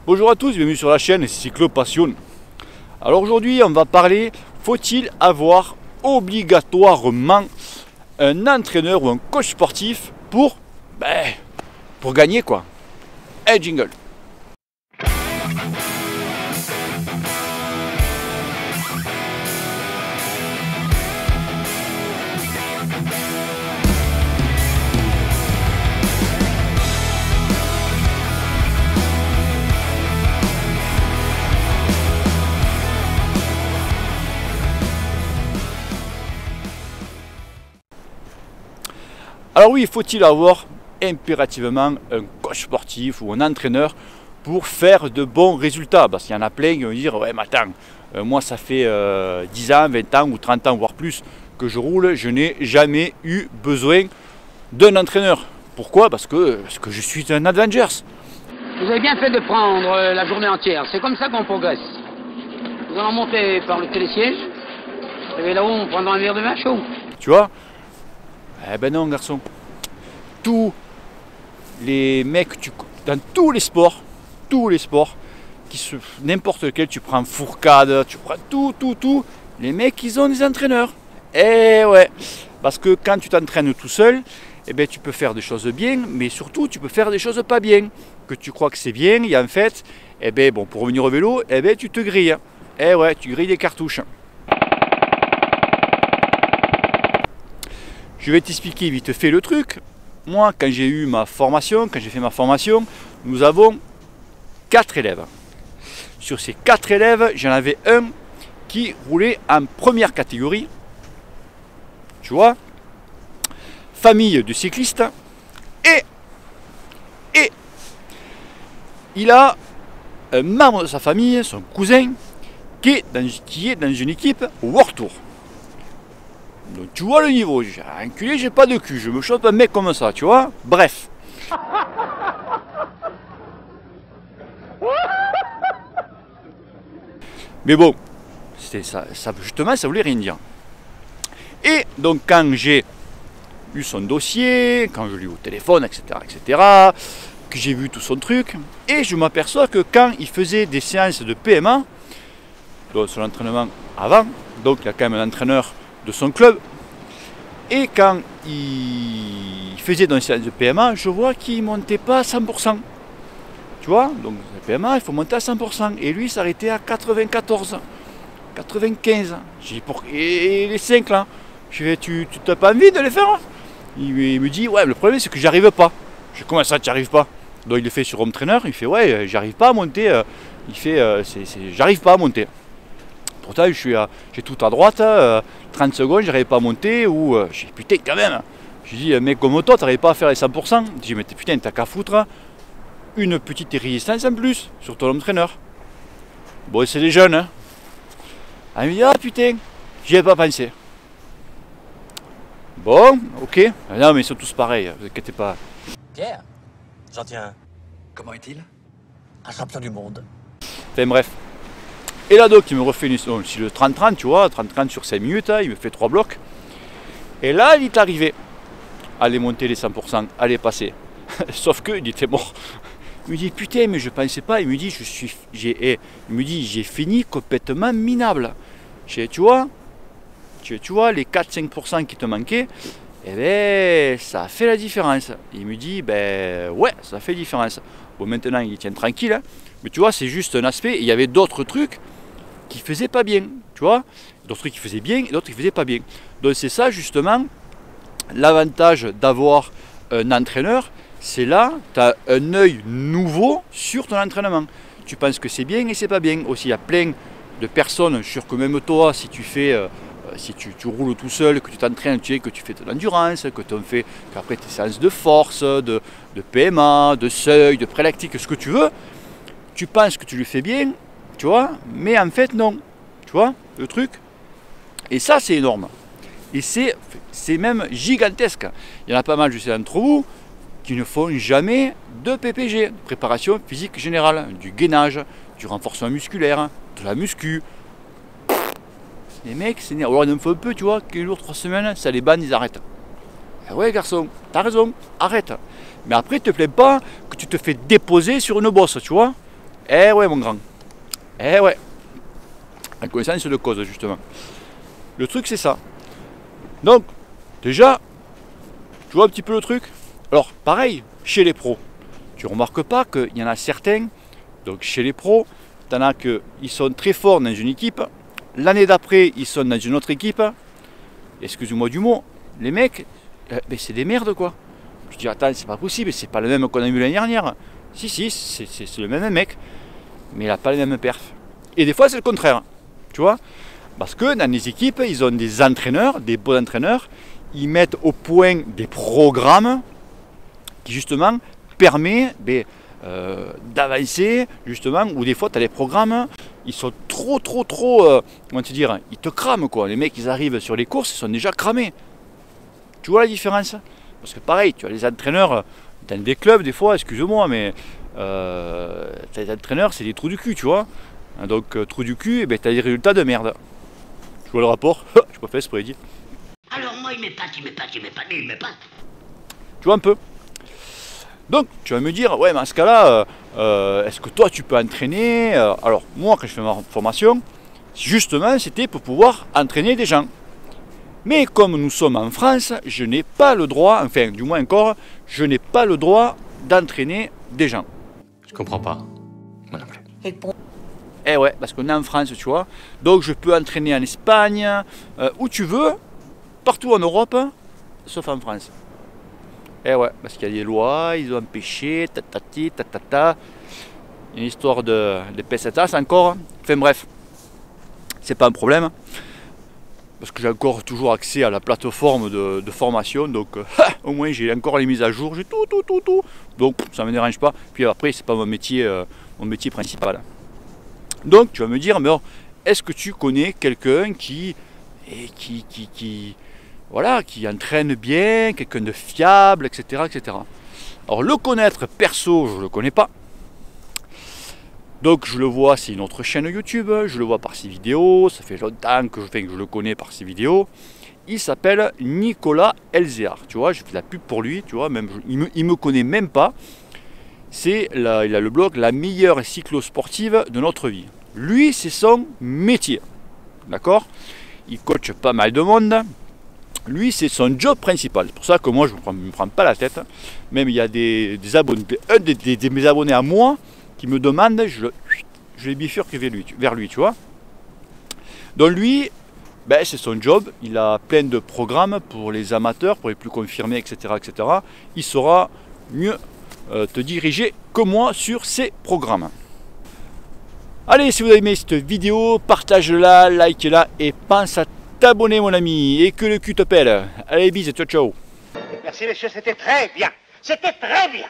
Bonjour à tous, bienvenue sur la chaîne Cyclo Passion. Alors aujourd'hui on va parler, faut-il avoir obligatoirement un entraîneur ou un coach sportif pour gagner quoi. Hey jingle. Alors oui, faut-il avoir impérativement un coach sportif ou un entraîneur pour faire de bons résultats? Parce qu'il y en a plein qui vont dire « Ouais mais attends, moi ça fait 10 ans, 20 ans ou 30 ans voire plus que je roule, je n'ai jamais eu besoin d'un entraîneur. » Pourquoi? Parce que je suis un Avengers. Vous avez bien fait de prendre la journée entière, c'est comme ça qu'on progresse. Nous allons monter par le télésiège, et là-haut on prendra un verre de vin chaud. Tu vois? Eh ben non garçon, tous les mecs, dans tous les sports, n'importe lequel, tu prends Fourcade, tu prends tout, les mecs ils ont des entraîneurs. Eh ouais, parce que quand tu t'entraînes tout seul, eh ben, tu peux faire des choses bien, mais surtout tu peux faire des choses pas bien. Que tu crois que c'est bien, et en fait, eh ben, bon, pour revenir au vélo, eh ben, tu te grilles. Eh ouais, tu grilles des cartouches. Je vais t'expliquer vite fait le truc. Moi, quand j'ai eu ma formation, quand j'ai fait ma formation, nous avons 4 élèves. Sur ces 4 élèves, j'en avais un qui roulait en première catégorie. Tu vois, famille de cyclistes. Et il a un membre de sa famille, son cousin, qui est dans une équipe World Tour. Donc tu vois le niveau, j'ai enculé, j'ai pas de cul, je me chope un mec comme ça, tu vois. Bref. Mais bon, justement, ça voulait rien dire. Et donc quand j'ai eu son dossier, quand je l'ai eu au téléphone, etc., que j'ai vu tout son truc, et je m'aperçois que quand il faisait des séances de PMA, donc son entraînement avant, donc il y a quand même un entraîneur de son club, et quand il faisait dans une séance de PMA, je vois qu'il ne montait pas à 100%. Tu vois, donc le PMA, il faut monter à 100%, et lui il s'arrêtait à 94, 95. J'ai dit, et les 5 là, je vais, tu n'as pas envie de les faire? Il me dit, ouais, le problème c'est que j'y arrive pas. Je dis, comment ça, tu n'y arrives pas? Donc il le fait sur Home Trainer, il fait, ouais, j'arrive pas à monter, il fait, j'arrive pas à monter. Pourtant, j'ai tout à droite, 30 secondes, je n'arrive pas à monter, ou j'ai dit, putain, quand même. Je dis, mec comme toi, tu n'arrives pas à faire les 100%. Je dis, mais putain, t'as qu'à foutre une petite résistance en plus sur ton entraîneur. Bon, c'est des jeunes, hein. Elle me dit, ah putain, j'y avais pas pensé. Bon, ok. Non, mais ils sont tous pareils, vous inquiétez pas. Pierre, j'en tiens. Comment est-il? Un champion du monde. Enfin bref. Et là donc il me refait le 30-30, tu vois, 30-30 sur 5 minutes, hein, il me fait 3 blocs. Et là il est arrivé à aller monter les 100%, à les passer. Sauf que il était mort. Il me dit putain mais je pensais pas, il me dit j'ai fini complètement minable. Tu vois les 4-5% qui te manquaient, eh ben ça a fait la différence. Il me dit ben ouais ça fait la différence. Bon maintenant il tient tranquille, hein, mais tu vois c'est juste un aspect, il y avait d'autres trucs qui faisaient pas bien, tu vois, d'autres trucs qui faisaient bien et d'autres qui faisaient pas bien. Donc c'est ça justement l'avantage d'avoir un entraîneur, c'est là, tu as un œil nouveau sur ton entraînement. Tu penses que c'est bien et c'est pas bien. Aussi il y a plein de personnes, je suis sûr que même toi, si tu fais, si tu roules tout seul, que tu t'entraînes, que tu fais de l'endurance, qu'après tes séances de force, de PMA, de seuil, de prélactique, ce que tu veux, tu penses que tu le fais bien, tu vois, mais en fait non, tu vois, le truc. Et ça c'est énorme. Et c'est même gigantesque. Il y en a pas mal, je sais, d'entre vous, qui ne font jamais de PPG, préparation physique générale, du gainage, du renforcement musculaire, de la muscu. Les mecs, c'est alors il en faut un peu, tu vois, 15 jours, 3 semaines, ça les banne, ils arrêtent. Eh ouais garçon, t'as raison, arrête. Mais après, te plaît pas que tu te fais déposer sur une bosse, tu vois. Eh ouais mon grand. Eh ouais. En connaissance de cause justement. Le truc c'est ça. Donc, déjà, tu vois un petit peu le truc. Alors, pareil, chez les pros, tu remarques pas qu'il y en a certains, donc chez les pros, tu en as qu'ils sont très forts dans une équipe, l'année d'après, ils sont dans une autre équipe. Excuse-moi du mot, les mecs, ben c'est des merdes quoi. Je dis, attends, c'est pas possible, c'est pas le même qu'on a vu l'année dernière. Si, c'est le même mec, mais il n'a pas les mêmes perfs. Et des fois, c'est le contraire, tu vois. Parce que dans les équipes, ils ont des entraîneurs, des bons entraîneurs, ils mettent au point des programmes qui justement permettent d'avancer, justement, ou des fois tu as des programmes, ils sont trop, comment te dire, ils te crament quoi. Les mecs, ils arrivent sur les courses, ils sont déjà cramés. Tu vois la différence? Parce que pareil, tu as les entraîneurs dans des clubs, des fois, excuse-moi, mais les entraîneurs, c'est des trous du cul, tu vois. Donc, trous du cul, et ben, tu as des résultats de merde. Tu vois le rapport? Je peux faire exprès, dit. Alors moi, il m'épate. Tu vois un peu? Donc, tu vas me dire, ouais, mais en ce cas-là, est-ce que toi, tu peux entraîner? Alors, moi, quand je fais ma formation, justement, c'était pour pouvoir entraîner des gens. Mais comme nous sommes en France, je n'ai pas le droit, enfin, du moins encore, je n'ai pas le droit d'entraîner des gens. Je comprends pas. Moi non plus. Eh ouais, parce qu'on est en France, tu vois. Donc, je peux entraîner en Espagne, où tu veux, partout en Europe, sauf en France. Eh ouais, parce qu'il y a des lois, ils ont empêché, tatati, tatata. Une histoire de pesetas encore. Enfin bref, c'est pas un problème. Parce que j'ai encore toujours accès à la plateforme de formation. Donc au moins j'ai encore les mises à jour, j'ai tout. Donc ça ne me dérange pas. Puis après, c'est pas mon métier principal. Donc tu vas me dire, mais est-ce que tu connais quelqu'un qui entraîne bien, quelqu'un de fiable, etc., etc. Alors le connaître perso, je ne le connais pas. Donc je le vois, c'est une autre chaîne YouTube, je le vois par ses vidéos, ça fait longtemps que je le connais par ses vidéos. Il s'appelle Nicolas Elzéar, tu vois, je fais la pub pour lui, tu vois, même, il me connaît même pas. Il a le blog La meilleure cyclo-sportive de notre vie. Lui, c'est son métier, d'accord? Il coach pas mal de monde. Lui, c'est son job principal. C'est pour ça que moi, je ne me prends pas la tête. Même il y a des abonnés, un de mes abonnés à moi qui me demande, je les bifurque vers lui, tu vois. Donc lui, ben, c'est son job. Il a plein de programmes pour les amateurs, pour les plus confirmés, etc., etc. Il saura mieux te diriger que moi sur ces programmes. Allez, si vous avez aimé cette vidéo, partage-la, like-la et pense à t'abonner mon ami et que le cul te pèle. Allez, bisous, ciao ciao. Merci messieurs, c'était très bien. C'était très bien.